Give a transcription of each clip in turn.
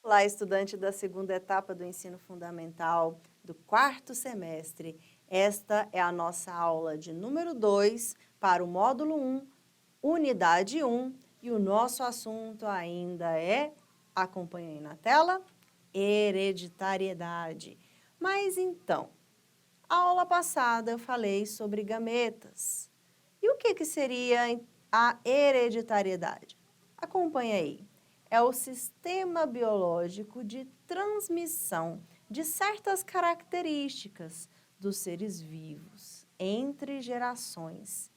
Olá, estudante da segunda etapa do ensino fundamental do quarto semestre. Esta é a nossa aula de número 2 para o módulo 1, unidade 1, e o nosso assunto ainda é, acompanha aí na tela, hereditariedade. Mas então, a aula passada eu falei sobre gametas. E o que seria a hereditariedade? Acompanha aí. É o sistema biológico de transmissão de certas características dos seres vivos entre gerações.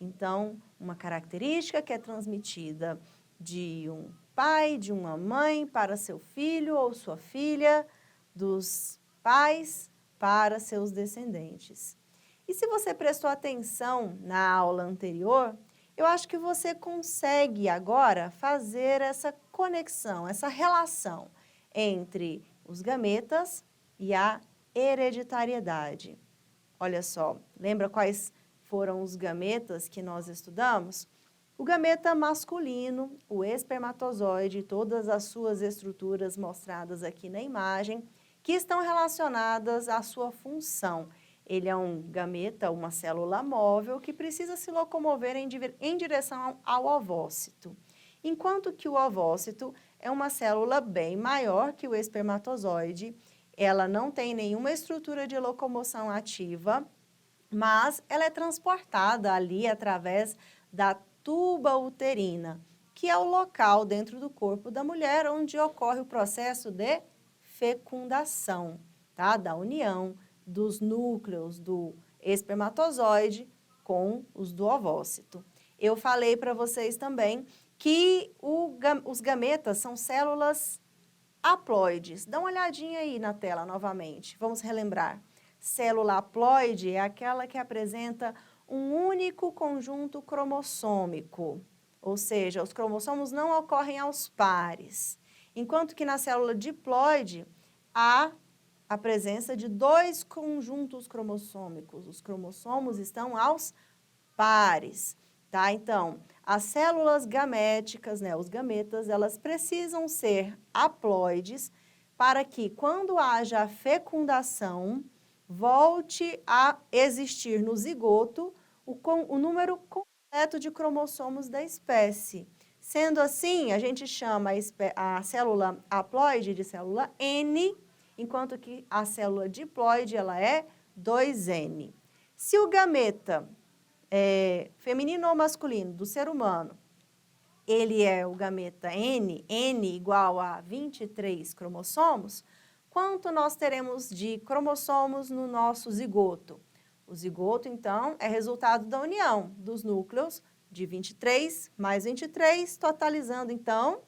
Então, uma característica que é transmitida de um pai, de uma mãe para seu filho ou sua filha, dos pais para seus descendentes. E se você prestou atenção na aula anterior, eu acho que você consegue agora fazer essa conexão, essa relação entre os gametas e a hereditariedade. Olha só, lembra quais foram os gametas que nós estudamos? O gameta masculino, o espermatozoide, todas as suas estruturas mostradas aqui na imagem, que estão relacionadas à sua função. Ele é um gameta, uma célula móvel, que precisa se locomover em direção ao ovócito. Enquanto que o ovócito é uma célula bem maior que o espermatozoide, ela não tem nenhuma estrutura de locomoção ativa, mas ela é transportada ali através da tuba uterina, que é o local dentro do corpo da mulher onde ocorre o processo de fecundação, tá? Da união dos núcleos do espermatozoide com os do ovócito. Eu falei para vocês também que os gametas são células haploides. Dá uma olhadinha aí na tela novamente, vamos relembrar. Célula haploide é aquela que apresenta um único conjunto cromossômico, ou seja, os cromossomos não ocorrem aos pares. Enquanto que na célula diploide há a presença de dois conjuntos cromossômicos. Os cromossomos estão aos pares, tá? Então, as células gaméticas, né, os gametas, elas precisam ser haploides para que, quando haja a fecundação, volte a existir no zigoto o número completo de cromossomos da espécie. Sendo assim, a gente chama a célula haploide de célula N, enquanto que a célula diploide ela é 2N. Se o gameta feminino ou masculino do ser humano, ele é o gameta N, N igual a 23 cromossomos, quanto nós teremos de cromossomos no nosso zigoto? O zigoto, então, é resultado da união dos núcleos de 23 mais 23, totalizando, então,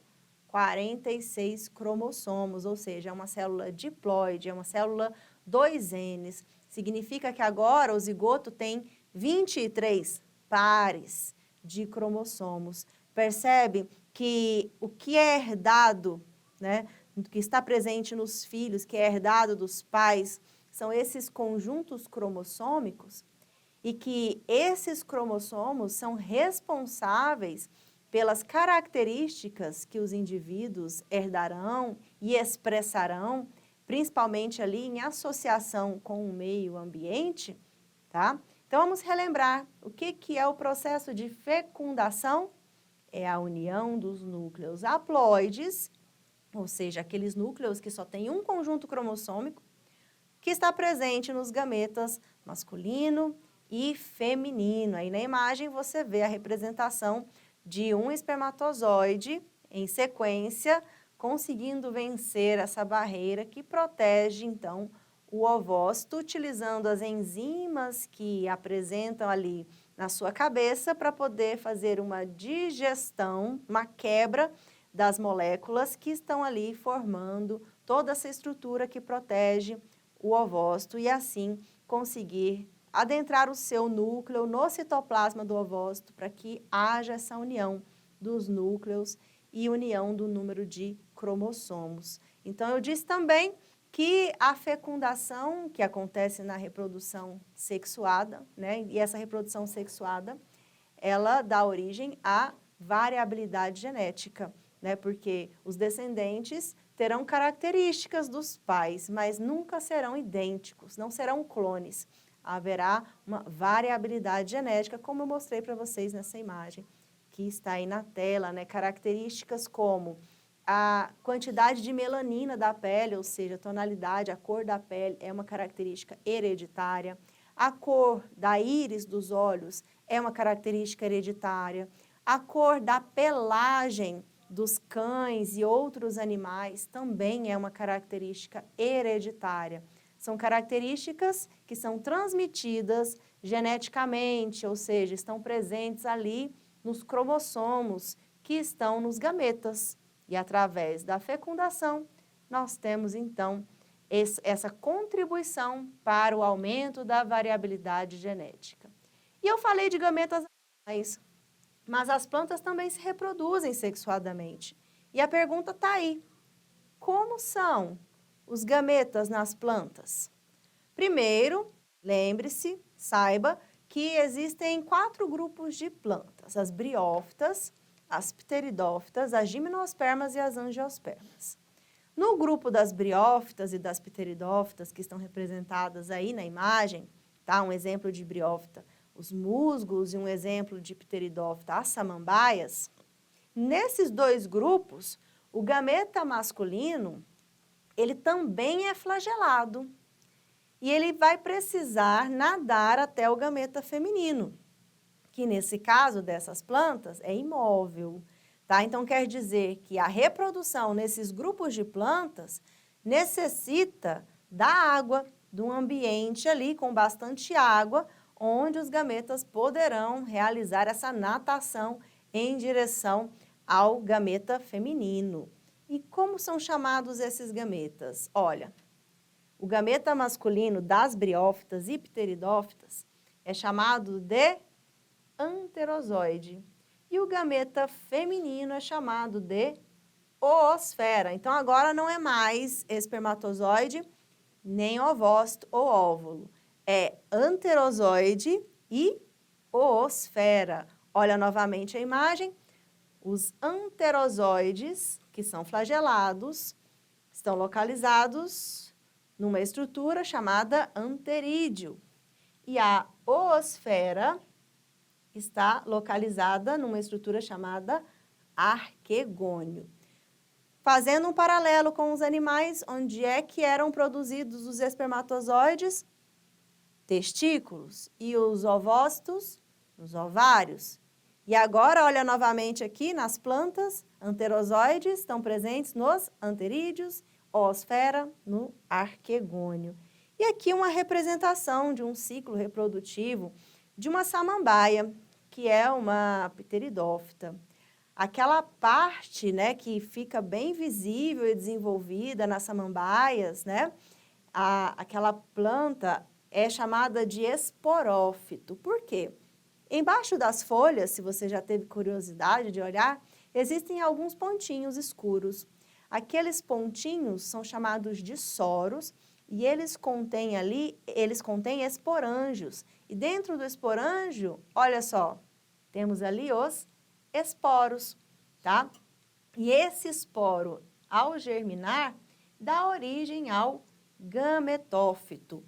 46 cromossomos, ou seja, é uma célula diploide, é uma célula 2Ns. Significa que agora o zigoto tem 23 pares de cromossomos. Percebe que o que é herdado, né, o que está presente nos filhos, que é herdado dos pais, são esses conjuntos cromossômicos e que esses cromossomos são responsáveis pelas características que os indivíduos herdarão e expressarão, principalmente ali em associação com o meio ambiente, tá? Então, vamos relembrar o que é o processo de fecundação? É a união dos núcleos haploides, ou seja, aqueles núcleos que só têm um conjunto cromossômico, que está presente nos gametas masculino e feminino. Aí na imagem você vê a representação de um espermatozoide em sequência, conseguindo vencer essa barreira que protege, então, o ovócito, utilizando as enzimas que apresentam ali na sua cabeça para poder fazer uma digestão, uma quebra das moléculas que estão ali formando toda essa estrutura que protege o ovócito e assim conseguir adentrar o seu núcleo no citoplasma do ovócito para que haja essa união dos núcleos e união do número de cromossomos. Então, eu disse também que a fecundação que acontece na reprodução sexuada, né, e essa reprodução sexuada, ela dá origem à variabilidade genética, né, porque os descendentes terão características dos pais, mas nunca serão idênticos, não serão clones. Haverá uma variabilidade genética, como eu mostrei para vocês nessa imagem que está aí na tela, né? Características como a quantidade de melanina da pele, ou seja, a tonalidade, a cor da pele é uma característica hereditária. A cor da íris dos olhos é uma característica hereditária. A cor da pelagem dos cães e outros animais também é uma característica hereditária. São características que são transmitidas geneticamente, ou seja, estão presentes ali nos cromossomos que estão nos gametas. E através da fecundação, nós temos então essa contribuição para o aumento da variabilidade genética. E eu falei de gametas animais, mas as plantas também se reproduzem sexuadamente. E a pergunta está aí: como são os gametas nas plantas? Primeiro, lembre-se, saiba que existem 4 grupos de plantas: as briófitas, as pteridófitas, as gimnospermas e as angiospermas. No grupo das briófitas e das pteridófitas, que estão representadas aí na imagem, tá? Um exemplo de briófita, os musgos, e um exemplo de pteridófita, as samambaias. Nesses 2 grupos, o gameta masculino, ele também é flagelado. E ele vai precisar nadar até o gameta feminino, que nesse caso dessas plantas é imóvel, tá? Então quer dizer que a reprodução nesses grupos de plantas necessita da água, de um ambiente ali com bastante água, onde os gametas poderão realizar essa natação em direção ao gameta feminino. E como são chamados esses gametas? Olha, o gameta masculino das briófitas e pteridófitas é chamado de anterozoide. E o gameta feminino é chamado de oosfera. Então, agora não é mais espermatozoide, nem ovócito ou óvulo. É anterozoide e oosfera. Olha novamente a imagem. Os anterozoides, que são flagelados, estão localizados numa estrutura chamada anterídeo. E a oosfera está localizada numa estrutura chamada arquegônio. Fazendo um paralelo com os animais, onde é que eram produzidos os espermatozoides? Testículos. E os ovócitos? Nos ovários. E agora, olha novamente aqui nas plantas, anterozoides estão presentes nos anterídeos, oosfera no arquegônio. E aqui uma representação de um ciclo reprodutivo de uma samambaia, que é uma pteridófita. Aquela parte, né, que fica bem visível e desenvolvida nas samambaias, né, aquela planta é chamada de esporófito. Por quê? Embaixo das folhas, se você já teve curiosidade de olhar, existem alguns pontinhos escuros. Aqueles pontinhos são chamados de soros e eles contêm esporângios. E dentro do esporângio, olha só, temos ali os esporos, tá? E esse esporo, ao germinar, dá origem ao gametófito.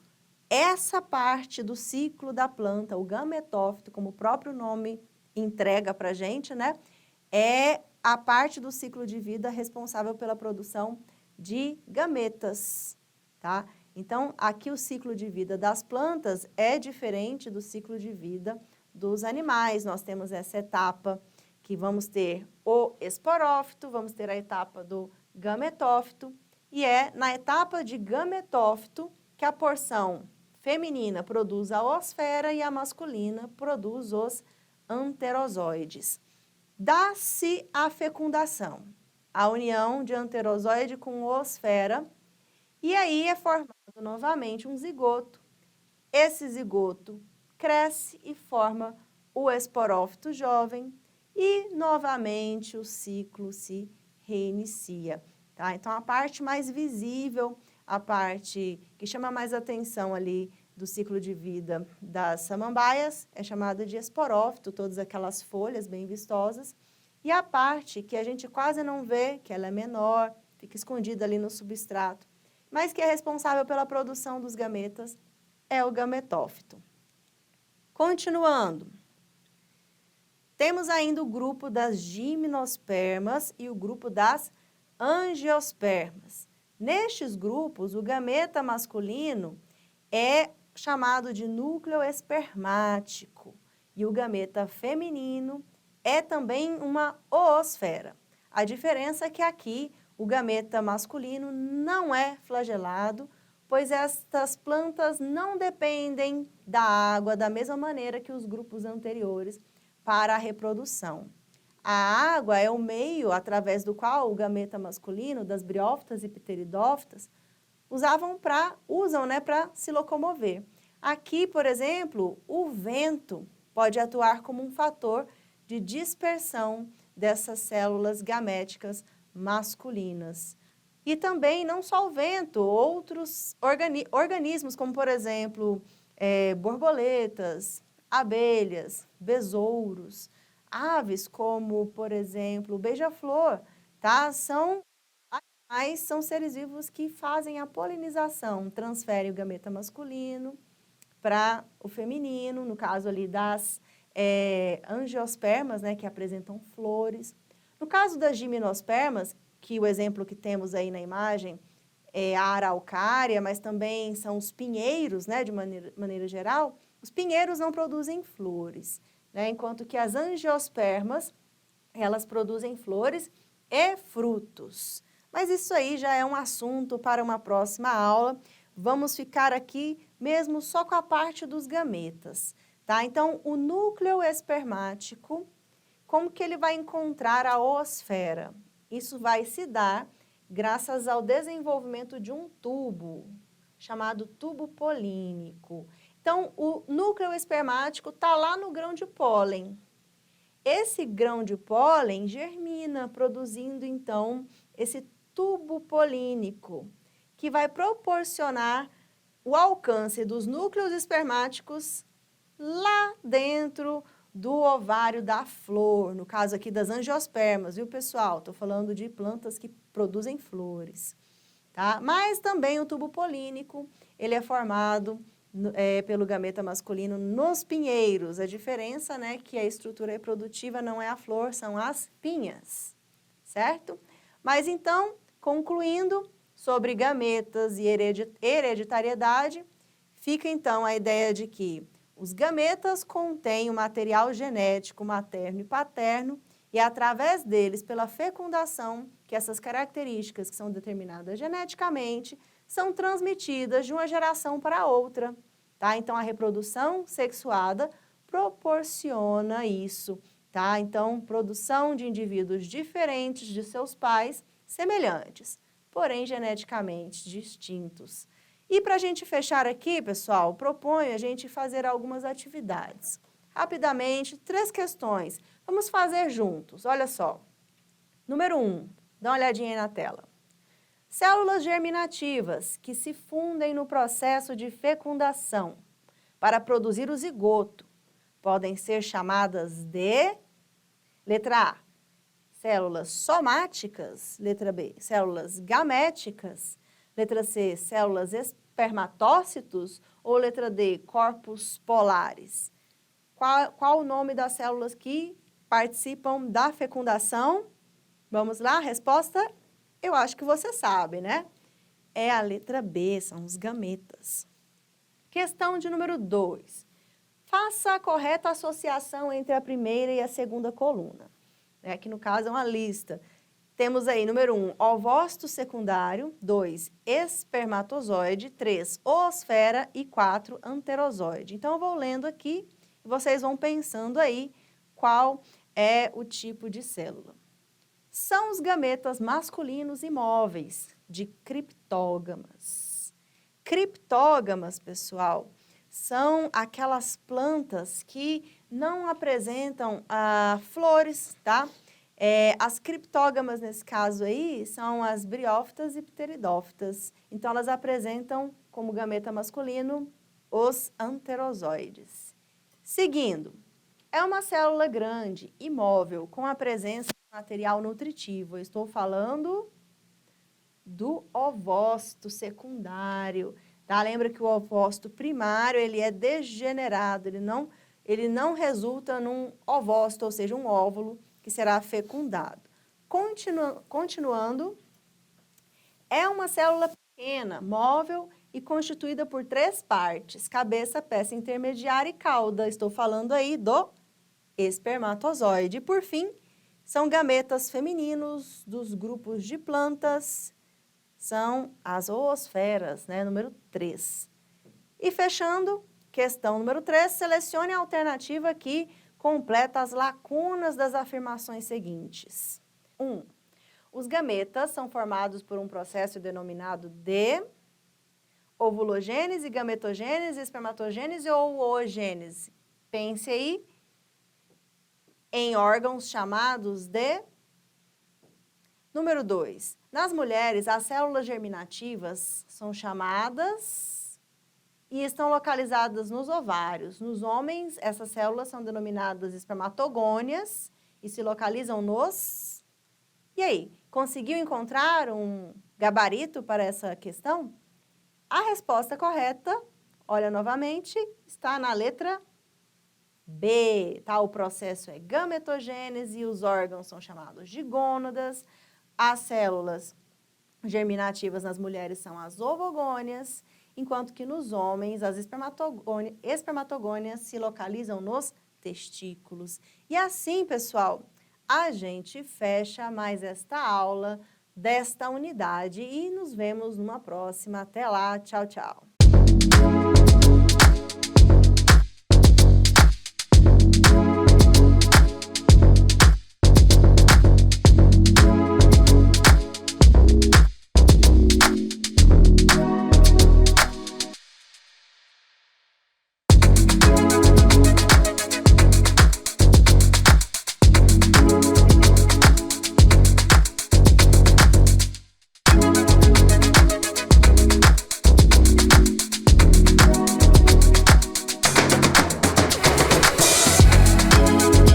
Essa parte do ciclo da planta, o gametófito, como o próprio nome entrega para a gente, né? É a parte do ciclo de vida responsável pela produção de gametas, tá? Então, aqui o ciclo de vida das plantas é diferente do ciclo de vida dos animais. Nós temos essa etapa que vamos ter o esporófito, vamos ter a etapa do gametófito, e é na etapa de gametófito que a porção feminina produz a oosfera e a masculina produz os anterozoides. Dá-se a fecundação, a união de anterozoide com oosfera, e aí é formado novamente um zigoto. Esse zigoto cresce e forma o esporófito jovem e novamente o ciclo se reinicia, tá? Então, a parte mais visível, a parte que chama mais atenção ali do ciclo de vida das samambaias é chamada de esporófito, todas aquelas folhas bem vistosas. E a parte que a gente quase não vê, que ela é menor, fica escondido ali no substrato, mas que é responsável pela produção dos gametas, é o gametófito. Continuando, temos ainda o grupo das gimnospermas e o grupo das angiospermas. Nestes grupos, o gameta masculino é chamado de núcleo espermático e o gameta feminino é também uma oosfera. A diferença é que aqui o gameta masculino não é flagelado, pois estas plantas não dependem da água da mesma maneira que os grupos anteriores para a reprodução. A água é o meio através do qual o gameta masculino, das briófitas e pteridófitas, usam para se locomover. Aqui, por exemplo, o vento pode atuar como um fator de dispersão dessas células gaméticas masculinas. E também, não só o vento, outros organismos, como por exemplo, borboletas, abelhas, besouros, aves como, por exemplo, o beija-flor, tá? São seres vivos que fazem a polinização, transferem o gameta masculino para o feminino, no caso ali das angiospermas, né, que apresentam flores. No caso das gimnospermas, que o exemplo que temos aí na imagem é a araucária, mas também são os pinheiros, né, de maneira geral, os pinheiros não produzem flores, né, enquanto que as angiospermas, elas produzem flores e frutos. Mas isso aí já é um assunto para uma próxima aula. Vamos ficar aqui mesmo só com a parte dos gametas, tá? Então, o núcleo espermático, como que ele vai encontrar a oosfera? Isso vai se dar graças ao desenvolvimento de um tubo, chamado tubo polínico. Então, o núcleo espermático está lá no grão de pólen. Esse grão de pólen germina, produzindo, então, esse tubo polínico, que vai proporcionar o alcance dos núcleos espermáticos lá dentro do ovário da flor, no caso aqui das angiospermas, viu, pessoal? Estou falando de plantas que produzem flores, tá? Mas também o tubo polínico, ele é formado pelo gameta masculino nos pinheiros. A diferença, né, que a estrutura reprodutiva não é a flor, são as pinhas, certo? Mas então, concluindo sobre gametas e hereditariedade, fica então a ideia de que os gametas contêm o material genético materno e paterno e é através deles, pela fecundação, que essas características que são determinadas geneticamente são transmitidas de uma geração para outra, tá? Então, a reprodução sexuada proporciona isso, tá? Então, produção de indivíduos diferentes de seus pais, semelhantes, porém geneticamente distintos. E para a gente fechar aqui, pessoal, proponho a gente fazer algumas atividades. Rapidamente, 3 questões. Vamos fazer juntos, olha só. Número 1, dá uma olhadinha aí na tela. Células germinativas que se fundem no processo de fecundação para produzir o zigoto podem ser chamadas de... Letra A, células somáticas. Letra B, células gaméticas. Letra C, células espermatócitos. Ou letra D, corpos polares. Qual o nome das células que participam da fecundação? Vamos lá, resposta? Eu acho que você sabe, né? É a letra B, são os gametas. Questão de número 2. Faça a correta associação entre a primeira e a segunda coluna. Aqui no caso é uma lista. Temos aí, número 1, ovócito secundário, 2, espermatozoide, 3, oosfera e 4, anterozoide. Então, eu vou lendo aqui e vocês vão pensando aí qual é o tipo de célula. São os gametas masculinos imóveis, de criptógamas. Criptógamas, pessoal, são aquelas plantas que não apresentam flores, tá? As criptógamas, nesse caso aí, são as briófitas e pteridófitas. Então, elas apresentam, como gameta masculino, os anterozoides. Seguindo, é uma célula grande, imóvel, com a presença de material nutritivo. Eu estou falando do ovócito secundário, tá? Lembra que o ovócito primário, ele é degenerado, ele não resulta num ovócito, ou seja, um óvulo que será fecundado. Continuando, é uma célula pequena, móvel e constituída por 3 partes, cabeça, peça intermediária e cauda. Estou falando aí do espermatozoide. E, por fim, são gametas femininos dos grupos de plantas, são as zoosferas, né? Número 3. E fechando, questão número 3, selecione a alternativa que completa as lacunas das afirmações seguintes. 1. Os gametas são formados por um processo denominado de ovulogênese, gametogênese, espermatogênese ou oogênese. Pense aí em órgãos chamados de... Número 2. Nas mulheres, as células germinativas são chamadas e estão localizadas nos ovários. Nos homens, essas células são denominadas espermatogônias e se localizam nos... E aí, conseguiu encontrar um gabarito para essa questão? A resposta correta, olha novamente, está na letra B, tá? O processo é gametogênese e os órgãos são chamados de gônadas. As células germinativas nas mulheres são as ovogônias, enquanto que nos homens as espermatogônias se localizam nos testículos. E assim, pessoal, a gente fecha mais esta aula desta unidade e nos vemos numa próxima. Até lá, tchau, tchau!